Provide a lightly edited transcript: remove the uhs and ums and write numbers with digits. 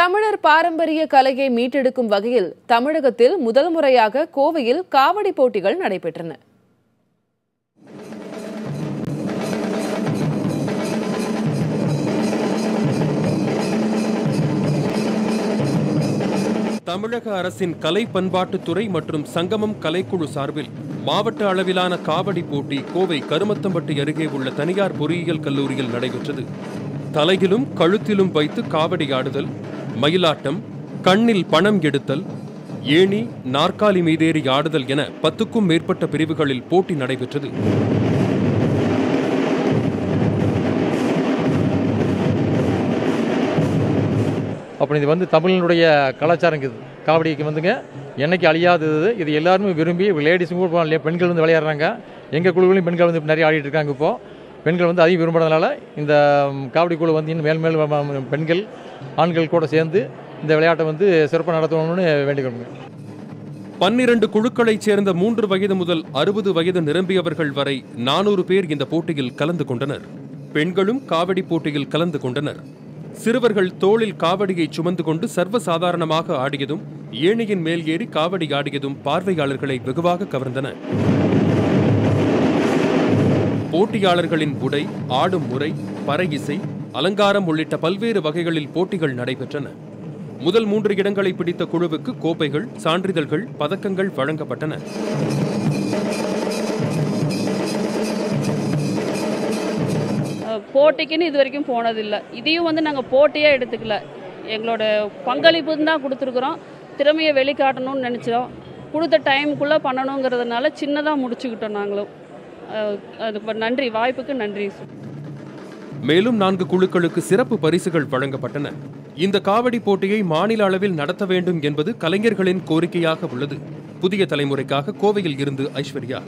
தமிழர் பாரம்பரிய கலையை மீட்டெடுக்கும் வகையில் தமிழகத்தில் முதல் முறையாக கோவையில் காவடி போட்டிகள் நடைபெற்றன. தமிழக அரசின் கலை பண்பாட்டுத்துறை மற்றும் சங்கமம் கலைக்குழு சார்பில் மாவட்ட அளவிலான காவடி போட்டி கோவை கருமத்தம்பட்டி அருகே உள்ள தனியார் பொறியியல் கல்லூரியில் நடைபெற்றது. தலையிலும் கழுத்திலும் வைத்து காவடி ஆடுதல், மயிலாட்டம், கண்ணில் பணம் எடுத்தல், ஏணி, நாற்காலி மீதேறி ஆடுதல் என 10க்கும் மேற்பட்ட பிரிவுகளில் போட்டி நடைபெற்றது. அப்படி இது தமிழினுடைய கலாச்சாரம் இது. காவடிக்கு என்னைக்கு அழியாதது. இது எல்லாருமே விரும்பி லேடிஸும் கூட பெண்கள் விளையாடுறாங்க. எங்கள் குழுவிலையும் பெண்கள் நிறைய ஆடிட்டு இருக்காங்க. இப்போது பெண்கள் அதிகம் விரும்புறதுனால இந்த காவடி குழு இன்னும் மேல் பெண்கள் ஆண்கள் கூட சேர்ந்து இந்த விளையாட்டை சிறப்பாக நடத்தணும்னு வேண்டிக்கிறோங்க. 12 குழுக்களைச் சேர்ந்த 3 வயது முதல் 60 வயது நிரம்பியவர்கள் வரை 400 பேர் இந்த போட்டியில் கலந்து கொண்டனர். பெண்களும் காவடி போட்டியில் கலந்து கொண்டனர். சிறுவர்கள் தோளில் காவடியை சுமந்து கொண்டு சர்வசாதாரணமாக ஆடியதும், ஏணியின் மேல் ஏறி காவடி ஆடியதும் பார்வையாளர்களை வெகுவாக கவர்ந்தன. போட்டியாளர்களின் உடை, ஆடும் முறை, பறை இசை, அலங்காரம் உள்ளிட்ட பல்வேறு வகைகளில் போட்டிகள் நடைபெற்றன. முதல் 3 இடங்களை பிடித்த குழுவுக்கு கோப்பைகள், சான்றிதழ்கள், பதக்கங்கள் வழங்கப்பட்டன. போட்டிக்குன்னு இது வரைக்கும் போனதில்லை. இதையும் நாங்கள் போட்டியாக எடுத்துக்கல. எங்களோட பங்களிப்பு தான் கொடுத்துருக்குறோம். திறமையை வெளிக்காட்டணும்னு நினச்சோம். கொடுத்த டைமுக்குள்ளே பண்ணணுங்கிறதுனால சின்னதாக முடிச்சுக்கிட்டோம். நாங்களும் அதுக்கு நன்றி, வாய்ப்புக்கு நன்றி. மேலும் 4 குழுக்களுக்கு சிறப்பு பரிசுகள் வழங்கப்பட்டன. இந்த காவடி போட்டியை மாநில அளவில் நடத்த வேண்டும் என்பது கலைஞர்களின் கோரிக்கையாக உள்ளது. புதிய தலைமுறைக்காக கோவையில் இருந்து ஐஸ்வர்யா.